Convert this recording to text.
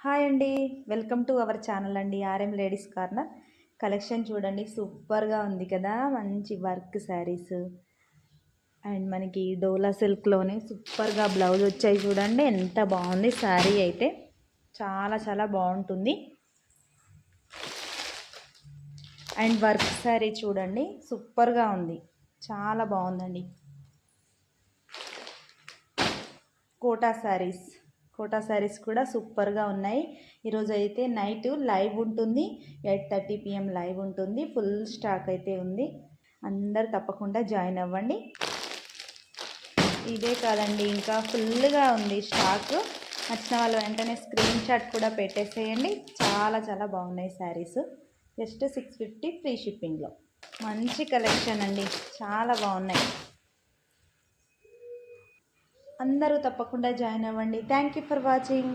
Hi అండి. Welcome to our channel అండి. RM ladies corner. Collection చూడండి, సూపర్గా ఉంది కదా. మంచి వర్క్ శారీస్ అండ్ మనకి డోలా సిల్క్లోనే సూపర్గా బ్లౌజ్ వచ్చాయి చూడండి. ఎంత బాగుంది శారీ అయితే, చాలా చాలా బాగుంటుంది. అండ్ వర్క్ శారీ చూడండి, సూపర్గా ఉంది, చాలా బాగుందండి. కోటా శారీస్ కూడా సూపర్గా ఉన్నాయి. ఈరోజు అయితే నైట్ లైవ్ ఉంటుంది, 8:30 PM లైవ్ ఉంటుంది. ఫుల్ స్టాక్ అయితే ఉంది, అందరు తప్పకుండా జాయిన్ అవ్వండి. ఇదే కాదండి, ఇంకా ఫుల్గా ఉంది స్టాక్. నచ్చిన వాళ్ళు వెంటనే స్క్రీన్ షాట్ కూడా పెట్టేసేయండి. చాలా చాలా బాగున్నాయి శారీస్. జస్ట్ 650 ఫ్రీ షిప్పింగ్లో. మంచి కలెక్షన్ అండి, చాలా బాగున్నాయి. అందరూ తప్పకుండా జాయిన్ అవ్వండి. Thank you for watching.